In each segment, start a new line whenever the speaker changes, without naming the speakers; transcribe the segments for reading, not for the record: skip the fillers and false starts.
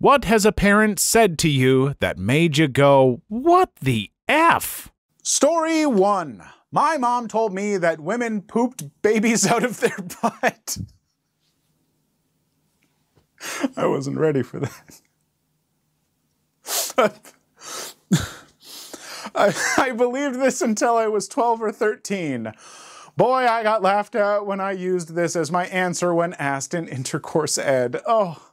What has a parent said to you that made you go, what the F?
Story 1. My mom told me that women pooped babies out of their butt. I wasn't ready for that. I believed this until I was 12 or 13. Boy, I got laughed at when I used this as my answer when asked in intercourse ed. Oh.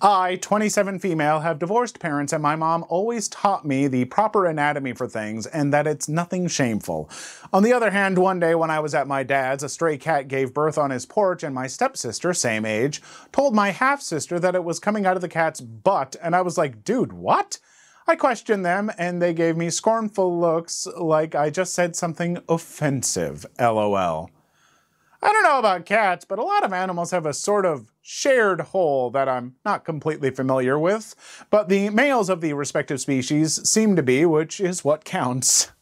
I, 27 female, have divorced parents, and my mom always taught me the proper anatomy for things and that it's nothing shameful. On the other hand, one day when I was at my dad's, a stray cat gave birth on his porch, and my stepsister, same age, told my half-sister that it was coming out of the cat's butt, and I was like, dude, what? I questioned them, and they gave me scornful looks like I just said something offensive, LOL. I don't know about cats, but a lot of animals have a sort of shared hole that I'm not completely familiar with, but the males of the respective species seem to be, which is what counts.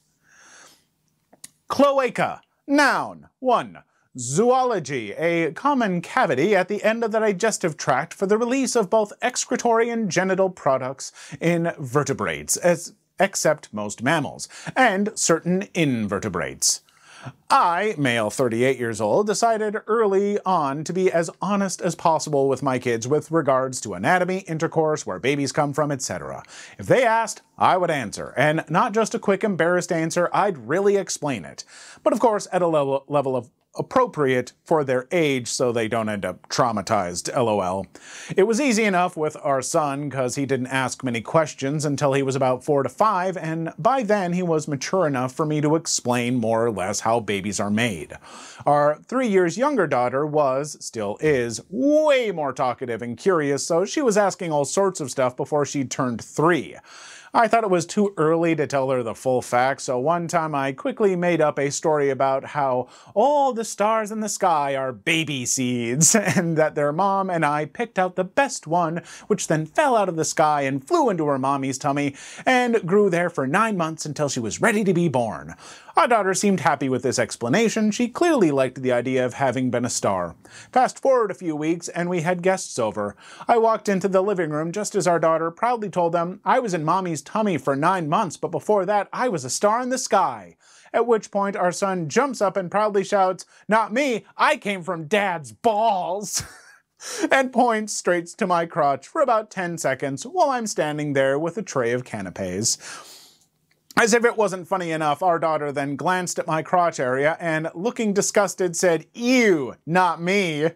Cloaca. Noun. 1. Zoology, a common cavity at the end of the digestive tract for the release of both excretory and genital products in vertebrates, except most mammals, and certain invertebrates. I, male 38 years old, decided early on to be as honest as possible with my kids with regards to anatomy, intercourse, where babies come from, etc. If they asked, I would answer, and not just a quick embarrassed answer, I'd really explain it. But of course at a level of appropriate for their age so they don't end up traumatized, LOL. It was easy enough with our son because he didn't ask many questions until he was about 4 to 5, and by then he was mature enough for me to explain more or less how babies are made. Our 3 years younger daughter still is, way more talkative and curious, so she was asking all sorts of stuff before she turned 3. I thought it was too early to tell her the full facts, so one time I quickly made up a story about how all the stars in the sky are baby seeds, and that their mom and I picked out the best one, which then fell out of the sky and flew into her mommy's tummy, and grew there for 9 months until she was ready to be born. Our daughter seemed happy with this explanation. She clearly liked the idea of having been a star. Fast forward a few weeks, and we had guests over. I walked into the living room just as our daughter proudly told them, I was in mommy's tummy for 9 months, but before that, I was a star in the sky. At which point, our son jumps up and proudly shouts, not me, I came from dad's balls, and points straight to my crotch for about 10 seconds while I'm standing there with a tray of canapes. As if it wasn't funny enough, our daughter then glanced at my crotch area and, looking disgusted, said, ew, not me.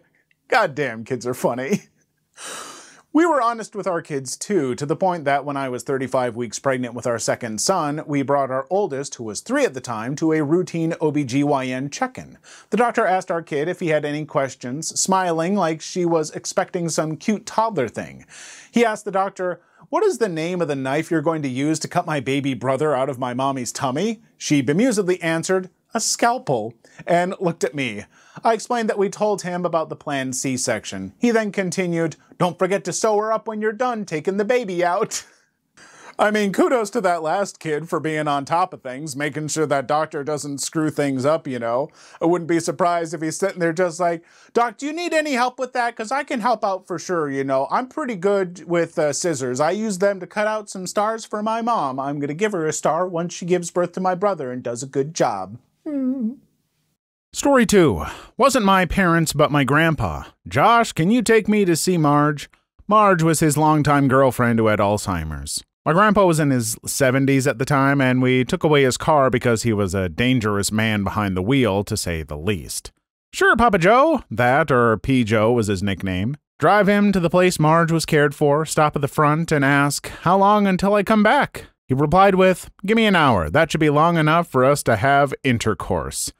Goddamn, kids are funny. We were honest with our kids too, to the point that when I was 35 weeks pregnant with our second son, we brought our oldest, who was 3 at the time, to a routine OBGYN check-in. The doctor asked our kid if he had any questions, smiling like she was expecting some cute toddler thing. He asked the doctor, what is the name of the knife you're going to use to cut my baby brother out of my mommy's tummy? She bemusedly answered, a scalpel, and looked at me. I explained that we told him about the planned C-section. He then continued, don't forget to sew her up when you're done taking the baby out. I mean, kudos to that last kid for being on top of things, making sure that doctor doesn't screw things up, you know. I wouldn't be surprised if he's sitting there just like, Doc, do you need any help with that? Because I can help out for sure, you know. I'm pretty good with scissors. I use them to cut out some stars for my mom. I'm going to give her a star once she gives birth to my brother and does a good job.
Story 2. Wasn't my parents, but my grandpa. Josh, can you take me to see Marge? Marge was his longtime girlfriend who had Alzheimer's. My grandpa was in his 70s at the time, and we took away his car because he was a dangerous man behind the wheel, to say the least. Sure, Papa Joe. That, or P. Joe, was his nickname. Drive him to the place Marge was cared for, stop at the front, and ask, how long until I come back? He replied with, give me an hour. That should be long enough for us to have intercourse.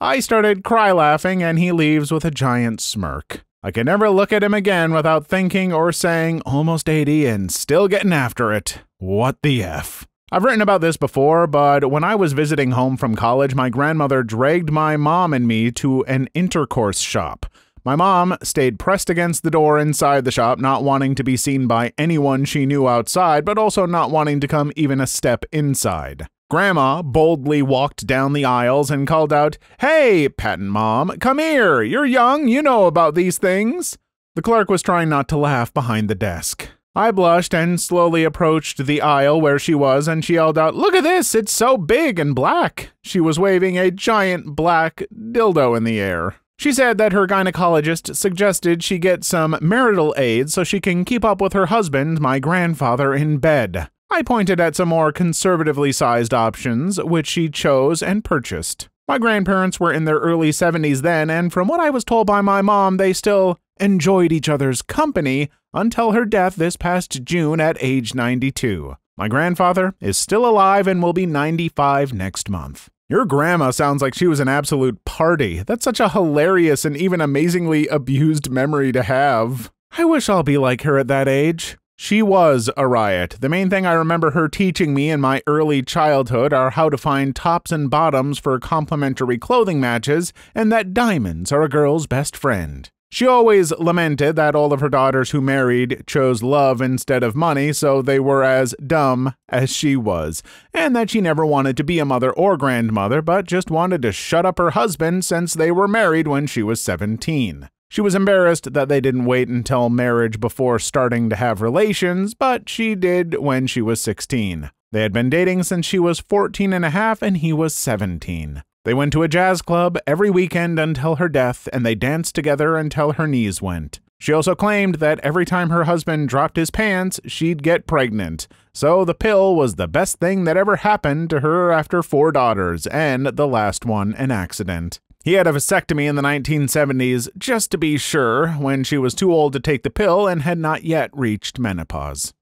I started cry-laughing, and he leaves with a giant smirk. I could never look at him again without thinking or saying, almost 80 and still getting after it. What the F? I've written about this before, but when I was visiting home from college, my grandmother dragged my mom and me to an intercourse shop. My mom stayed pressed against the door inside the shop, not wanting to be seen by anyone she knew outside, but also not wanting to come even a step inside. Grandma boldly walked down the aisles and called out, hey, Patton Mom, come here. You're young. You know about these things. The clerk was trying not to laugh behind the desk. I blushed and slowly approached the aisle where she was, and she yelled out, "Look at this, it's so big and black." She was waving a giant black dildo in the air. She said that her gynecologist suggested she get some marital aids so she can keep up with her husband, my grandfather, in bed. I pointed at some more conservatively sized options, which she chose and purchased. My grandparents were in their early 70s then, and from what I was told by my mom, they still enjoyed each other's company until her death this past June at age 92. My grandfather is still alive and will be 95 next month. Your grandma sounds like she was an absolute party. That's such a hilarious and even amazingly abused memory to have. I wish I'll be like her at that age. She was a riot. The main thing I remember her teaching me in my early childhood are how to find tops and bottoms for complimentary clothing matches, and that diamonds are a girl's best friend. She always lamented that all of her daughters who married chose love instead of money, so they were as dumb as she was, and that she never wanted to be a mother or grandmother, but just wanted to shut up her husband since they were married when she was 17. She was embarrassed that they didn't wait until marriage before starting to have relations, but she did when she was 16. They had been dating since she was 14 and a half and he was 17. They went to a jazz club every weekend until her death, and they danced together until her knees went. She also claimed that every time her husband dropped his pants, she'd get pregnant. So the pill was the best thing that ever happened to her after 4 daughters, and the last one an accident. He had a vasectomy in the 1970s, just to be sure, when she was too old to take the pill and had not yet reached menopause.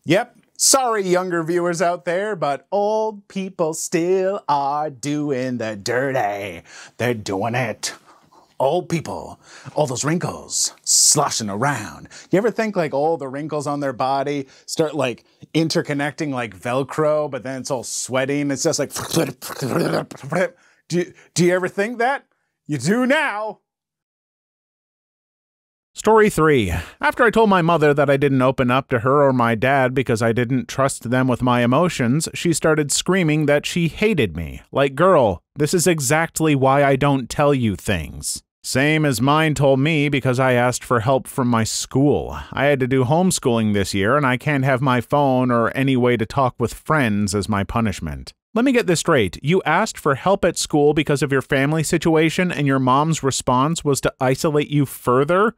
Yep. Sorry, younger viewers out there, but old people still are doing the dirty. They're doing it. Old people, all those wrinkles sloshing around. You ever think like all the wrinkles on their body start like interconnecting like Velcro, but then it's all sweating? It's just like... Do you ever think that? You do now.
Story 3. After I told my mother that I didn't open up to her or my dad because I didn't trust them with my emotions, she started screaming that she hated me. Like, girl, this is exactly why I don't tell you things. Same as mine told me because I asked for help from my school. I had to do homeschooling this year and I can't have my phone or any way to talk with friends as my punishment. Let me get this straight. You asked for help at school because of your family situation and your mom's response was to isolate you further?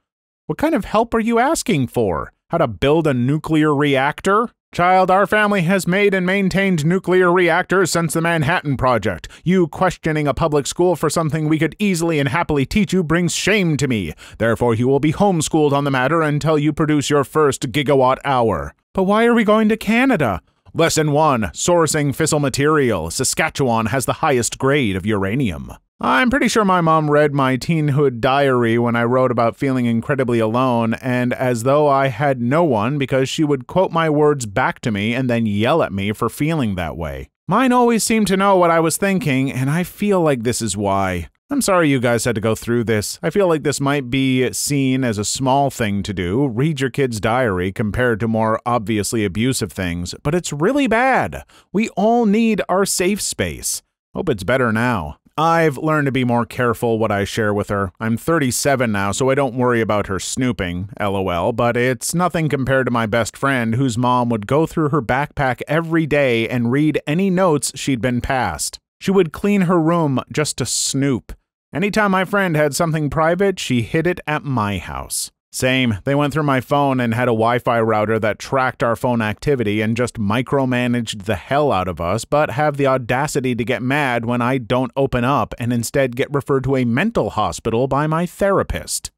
What kind of help are you asking for? How to build a nuclear reactor? Child, our family has made and maintained nuclear reactors since the Manhattan Project. You questioning a public school for something we could easily and happily teach you brings shame to me. Therefore, you will be homeschooled on the matter until you produce your first gigawatt hour. But why are we going to Canada? Lesson 1. Sourcing fissile material. Saskatchewan has the highest grade of uranium. I'm pretty sure my mom read my teenhood diary when I wrote about feeling incredibly alone, and as though I had no one because she would quote my words back to me and then yell at me for feeling that way. Mine always seemed to know what I was thinking, and I feel like this is why. I'm sorry you guys had to go through this. I feel like this might be seen as a small thing to do, read your kid's diary compared to more obviously abusive things, but it's really bad. We all need our safe space. Hope it's better now. I've learned to be more careful what I share with her. I'm 37 now, so I don't worry about her snooping, lol, but it's nothing compared to my best friend whose mom would go through her backpack every day and read any notes she'd been passed. She would clean her room just to snoop. Anytime my friend had something private, she hid it at my house. Same, they went through my phone and had a Wi-Fi router that tracked our phone activity and just micromanaged the hell out of us, but have the audacity to get mad when I don't open up and instead get referred to a mental hospital by my therapist.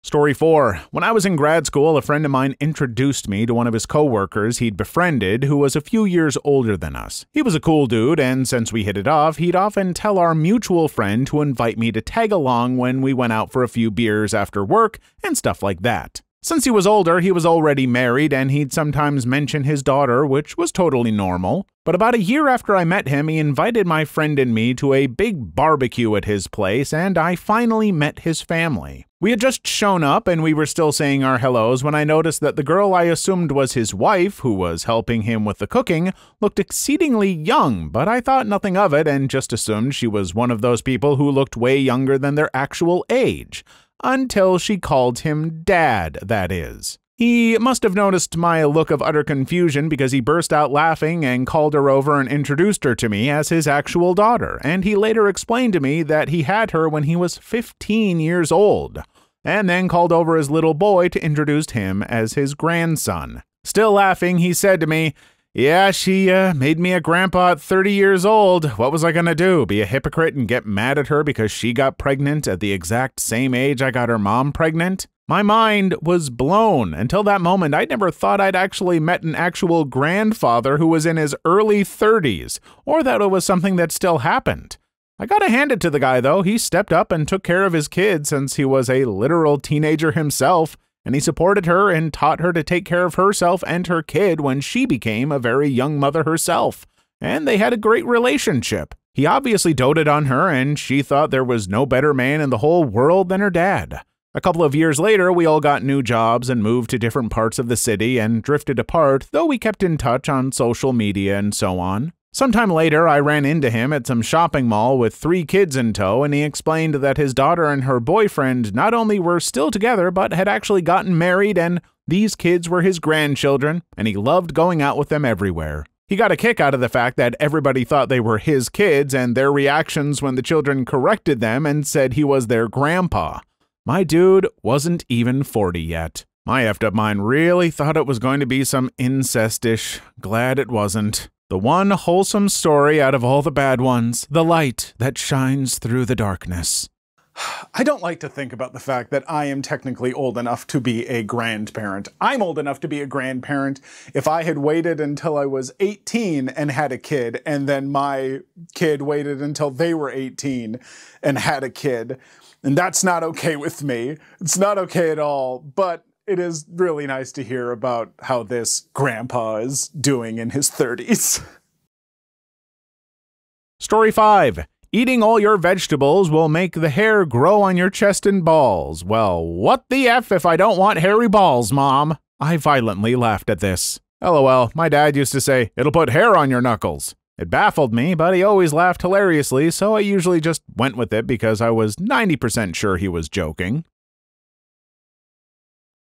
Story 4. When I was in grad school, a friend of mine introduced me to one of his coworkers he'd befriended who was a few years older than us. He was a cool dude, and since we hit it off, he'd often tell our mutual friend to invite me to tag along when we went out for a few beers after work and stuff like that. Since he was older, he was already married, and he'd sometimes mention his daughter, which was totally normal. But about a year after I met him, he invited my friend and me to a big barbecue at his place, and I finally met his family. We had just shown up, and we were still saying our hellos when I noticed that the girl I assumed was his wife, who was helping him with the cooking, looked exceedingly young, but I thought nothing of it and just assumed she was one of those people who looked way younger than their actual age. Until she called him Dad, that is. He must have noticed my look of utter confusion because he burst out laughing and called her over and introduced her to me as his actual daughter, and he later explained to me that he had her when he was 15 years old, and then called over his little boy to introduce him as his grandson. Still laughing, he said to me, "Yeah, she made me a grandpa at 30 years old. What was I gonna do, be a hypocrite and get mad at her because she got pregnant at the exact same age I got her mom pregnant?" My mind was blown. Until that moment, I'd never thought I'd actually met an actual grandfather who was in his early 30s, or that it was something that still happened. I gotta hand it to the guy, though. He stepped up and took care of his kid since he was a literal teenager himself, and he supported her and taught her to take care of herself and her kid when she became a very young mother herself, and they had a great relationship. He obviously doted on her, and she thought there was no better man in the whole world than her dad. A couple of years later, we all got new jobs and moved to different parts of the city and drifted apart, though we kept in touch on social media and so on. Sometime later, I ran into him at some shopping mall with 3 kids in tow, and he explained that his daughter and her boyfriend not only were still together, but had actually gotten married, and these kids were his grandchildren, and he loved going out with them everywhere. He got a kick out of the fact that everybody thought they were his kids and their reactions when the children corrected them and said he was their grandpa. My dude wasn't even 40 yet. My effed up mind really thought it was going to be some incest-ish. Glad it wasn't. The one wholesome story out of all the bad ones. The light that shines through the darkness.
I don't like to think about the fact that I am technically old enough to be a grandparent. I'm old enough to be a grandparent if I had waited until I was 18 and had a kid, and then my kid waited until they were 18 and had a kid. And that's not okay with me. It's not okay at all, but it is really nice to hear about how this grandpa is doing in his 30s.
Story 5. Eating all your vegetables will make the hair grow on your chest and balls. Well, what the F if I don't want hairy balls, Mom? I violently laughed at this. LOL, my dad used to say, "It'll put hair on your knuckles." It baffled me, but he always laughed hilariously, so I usually just went with it because I was 90% sure he was joking.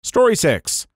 Story 6.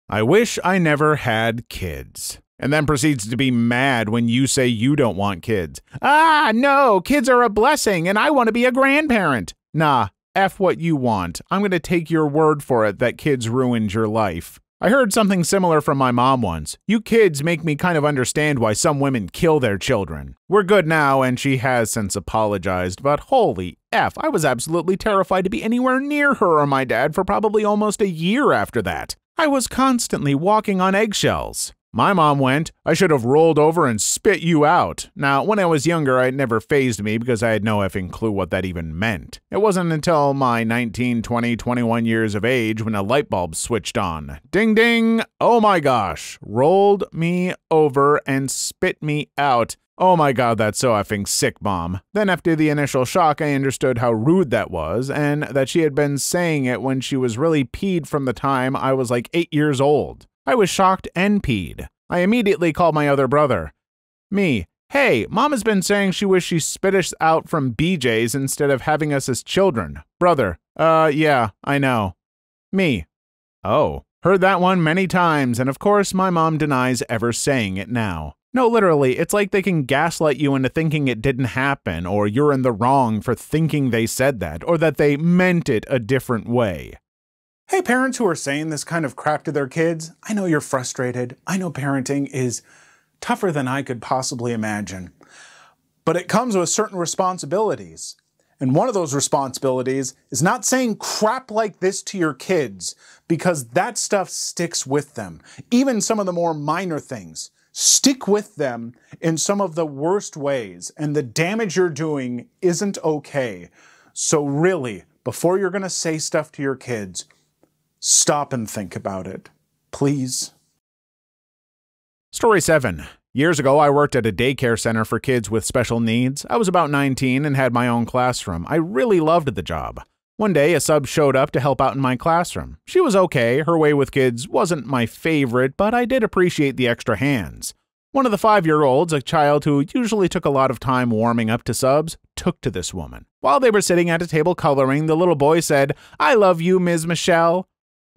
I wish I never had kids. And then proceeds to be mad when you say you don't want kids. Ah, no, kids are a blessing, and I want to be a grandparent. Nah, F what you want. I'm going to take your word for it that kids ruined your life. I heard something similar from my mom once. You kids make me kind of understand why some women kill their children. We're good now, and she has since apologized, but holy F, I was absolutely terrified to be anywhere near her or my dad for probably almost a year after that. I was constantly walking on eggshells. My mom went, "I should have rolled over and spit you out." Now, when I was younger, it never fazed me because I had no effing clue what that even meant. It wasn't until my 19, 20, 21 years of age when a light bulb switched on. Ding ding! Oh my gosh. Rolled me over and spit me out. Oh my god, that's so effing sick, Mom. Then after the initial shock, I understood how rude that was, and that she had been saying it when she was really peed from the time I was like 8 years old. I was shocked and peed. I immediately called my other brother. Me, "Hey, Mom has been saying she wished she spit us out from BJ's instead of having us as children." Brother, yeah, I know. Me, oh. Heard that one many times, and of course my mom denies ever saying it now. No, literally, it's like they can gaslight you into thinking it didn't happen, or you're in the wrong for thinking they said that, or that they meant it a different way.
Hey, parents who are saying this kind of crap to their kids, I know you're frustrated. I know parenting is tougher than I could possibly imagine. But it comes with certain responsibilities. And one of those responsibilities is not saying crap like this to your kids, because that stuff sticks with them. Even some of the more minor things stick with them in some of the worst ways, and the damage you're doing isn't okay. So really, before you're going to say stuff to your kids, stop and think about it, please.
Story 7. Years ago, I worked at a daycare center for kids with special needs. I was about 19 and had my own classroom. I really loved the job. One day, a sub showed up to help out in my classroom. She was okay. Her way with kids wasn't my favorite, but I did appreciate the extra hands. One of the 5-year-olds, a child who usually took a lot of time warming up to subs, took to this woman. While they were sitting at a table coloring, the little boy said, "I love you, Ms. Michelle."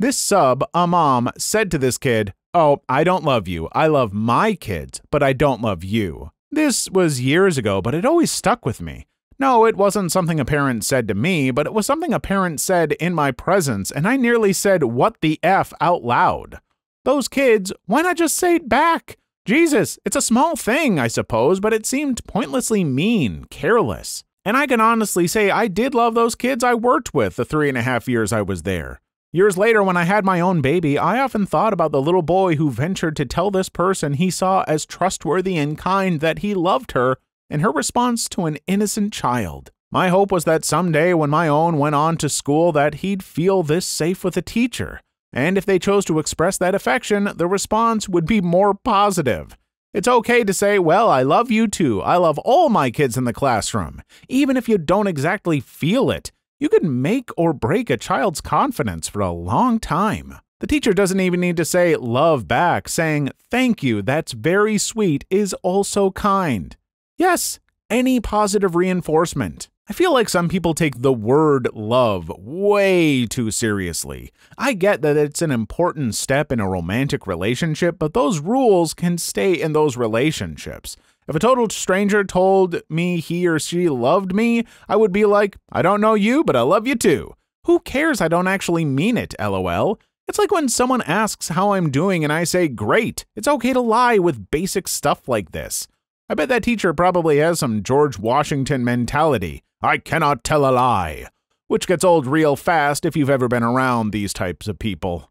This sub, a mom, said to this kid, "Oh, I don't love you. I love my kids, but I don't love you." This was years ago, but it always stuck with me. No, it wasn't something a parent said to me, but it was something a parent said in my presence, and I nearly said, "What the F?" out loud. Those kids, why not just say it back? Jesus, it's a small thing, I suppose, but it seemed pointlessly mean, careless. And I can honestly say I did love those kids I worked with the 3.5 years I was there. Years later, when I had my own baby, I often thought about the little boy who ventured to tell this person he saw as trustworthy and kind that he loved her, and her response to an innocent child. My hope was that someday when my own went on to school that he'd feel this safe with a teacher. And if they chose to express that affection, the response would be more positive. It's okay to say, "Well, I love you too. I love all my kids in the classroom." Even if you don't exactly feel it, you can make or break a child's confidence for a long time. The teacher doesn't even need to say love back. Saying, "Thank you, that's very sweet," is also kind. Yes, any positive reinforcement. I feel like some people take the word love way too seriously. I get that it's an important step in a romantic relationship, but those rules can stay in those relationships. If a total stranger told me he or she loved me, I would be like, "I don't know you, but I love you too." Who cares? I don't actually mean it, lol. It's like when someone asks how I'm doing and I say, "Great." It's okay to lie with basic stuff like this. I bet that teacher probably has some George Washington mentality. "I cannot tell a lie," which gets old real fast if you've ever been around these types of people.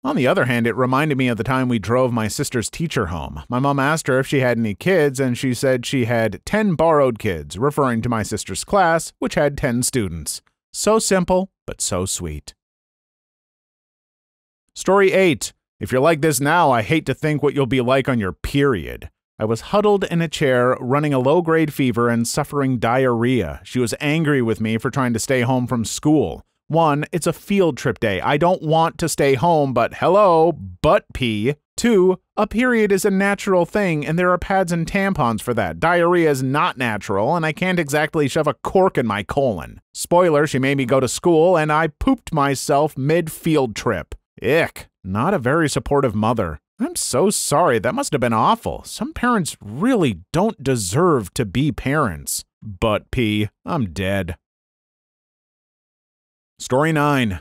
On the other hand, it reminded me of the time we drove my sister's teacher home. My mom asked her if she had any kids, and she said she had 10 borrowed kids, referring to my sister's class, which had 10 students. So simple, but so sweet. Story 8. If you're like this now, I hate to think what you'll be like on your period. I was huddled in a chair, running a low-grade fever and suffering diarrhea. She was angry with me for trying to stay home from school. 1, it's a field trip day. I don't want to stay home, but hello, butt pee. 2, a period is a natural thing, and there are pads and tampons for that. Diarrhea is not natural, and I can't exactly shove a cork in my colon. Spoiler, she made me go to school, and I pooped myself mid-field trip. Ick, not a very supportive mother. I'm so sorry, that must have been awful. Some parents really don't deserve to be parents. Butt pee, I'm dead. Story 9.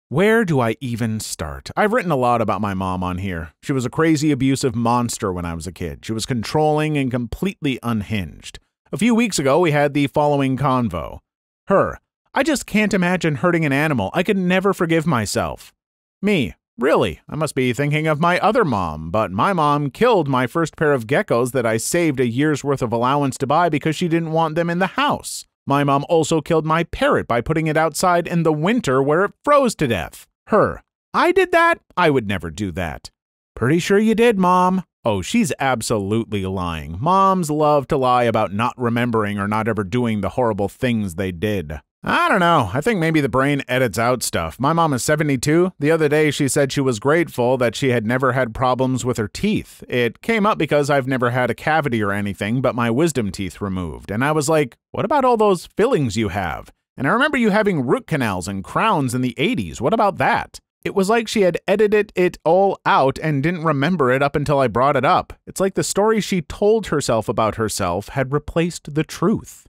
Where do I even start? I've written a lot about my mom on here. She was a crazy, abusive monster when I was a kid. She was controlling and completely unhinged. A few weeks ago, we had the following convo. Her: "I just can't imagine hurting an animal. I could never forgive myself." Me: "Really? I must be thinking of my other mom, but my mom killed my first pair of geckos that I saved a year's worth of allowance to buy because she didn't want them in the house. My mom also killed my parrot by putting it outside in the winter where it froze to death." Her: "I did that? I would never do that." "Pretty sure you did, Mom." Oh, she's absolutely lying. Moms love to lie about not remembering or not ever doing the horrible things they did. I don't know. I think maybe the brain edits out stuff. My mom is 72. The other day she said she was grateful that she had never had problems with her teeth. It came up because I've never had a cavity or anything but my wisdom teeth removed. And I was like, what about all those fillings you have? And I remember you having root canals and crowns in the 80s. What about that? It was like she had edited it all out and didn't remember it up until I brought it up. It's like the story she told herself about herself had replaced the truth.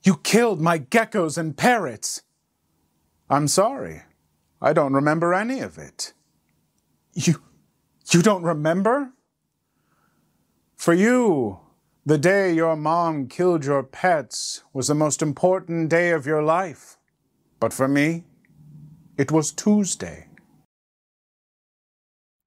"You killed my geckos and parrots." "I'm sorry. I don't remember any of it." You don't remember? For you, the day your mom killed your pets was the most important day of your life. But for me, it was Tuesday.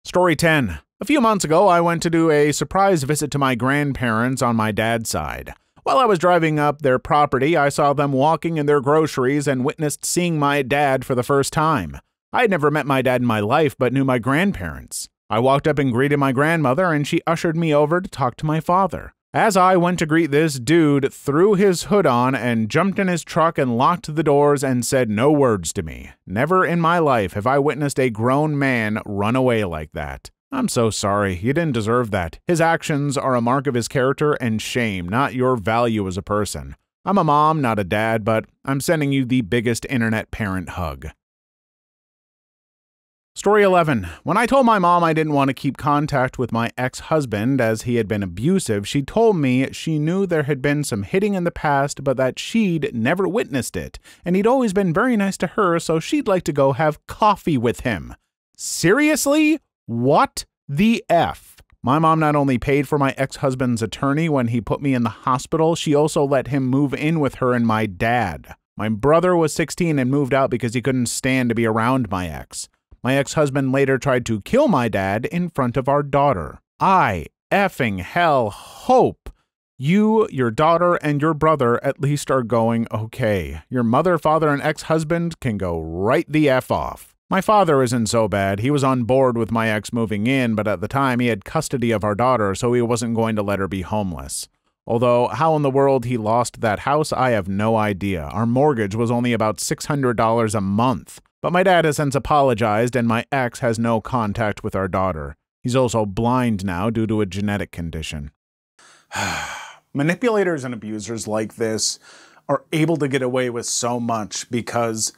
Story 10. A few months ago, I went to do a surprise visit to my grandparents on my dad's side. While I was driving up their property, I saw them walking in their groceries and witnessed seeing my dad for the first time. I had never met my dad in my life, but knew my grandparents. I walked up and greeted my grandmother, and she ushered me over to talk to my father. As I went to greet this dude, threw his hood on and jumped in his truck and locked the doors and said no words to me. Never in my life have I witnessed a grown man run away like that. I'm so sorry. You didn't deserve that. His actions are a mark of his character and shame, not your value as a person. I'm a mom, not a dad, but I'm sending you the biggest internet parent hug. Story 11. When I told my mom I didn't want to keep contact with my ex-husband as he had been abusive, she told me she knew there had been some hitting in the past, but that she'd never witnessed it, and he'd always been very nice to her, so she'd like to go have coffee with him. Seriously? What the F? My mom not only paid for my ex-husband's attorney when he put me in the hospital, she also let him move in with her and my dad. My brother was 16 and moved out because he couldn't stand to be around my ex. My ex-husband later tried to kill my dad in front of our daughter. I effing hell hope you, your daughter, and your brother at least are going okay. Your mother, father, and ex-husband can go right the F off. My father isn't so bad. He was on board with my ex moving in, but at the time he had custody of our daughter, so he wasn't going to let her be homeless. Although, how in the world he lost that house, I have no idea. Our mortgage was only about $600 a month. But my dad has since apologized, and my ex has no contact with our daughter. He's also blind now due to a genetic condition.
Manipulators and abusers like this are able to get away with so much because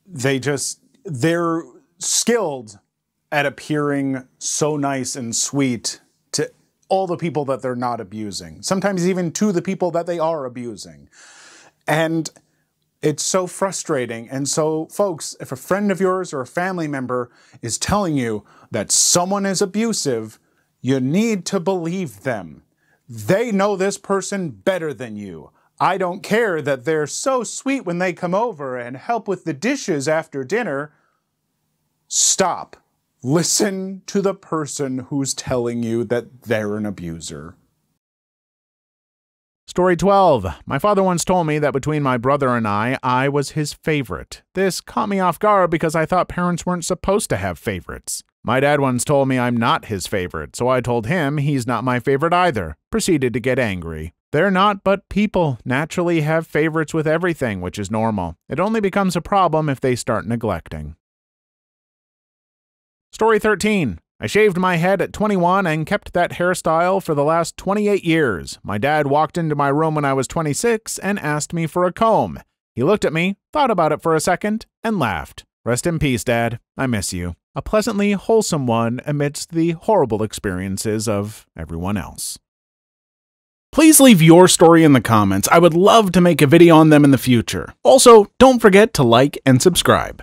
they're skilled at appearing so nice and sweet to all the people that they're not abusing. Sometimes even to the people that they are abusing. And it's so frustrating. And so, folks, if a friend of yours or a family member is telling you that someone is abusive, you need to believe them. They know this person better than you. I don't care that they're so sweet when they come over and help with the dishes after dinner. Stop. Listen to the person who's telling you that they're an abuser.
Story 12. My father once told me that between my brother and I was his favorite. This caught me off guard because I thought parents weren't supposed to have favorites. My dad once told me I'm not his favorite, so I told him he's not my favorite either. Proceeded to get angry. They're not, but people naturally have favorites with everything, which is normal. It only becomes a problem if they start neglecting. Story 13. I shaved my head at 21 and kept that hairstyle for the last 28 years. My dad walked into my room when I was 26 and asked me for a comb. He looked at me, thought about it for a second, and laughed. Rest in peace, Dad. I miss you. A pleasantly wholesome one amidst the horrible experiences of everyone else. Please leave your story in the comments. I would love to make a video on them in the future. Also, don't forget to like and subscribe.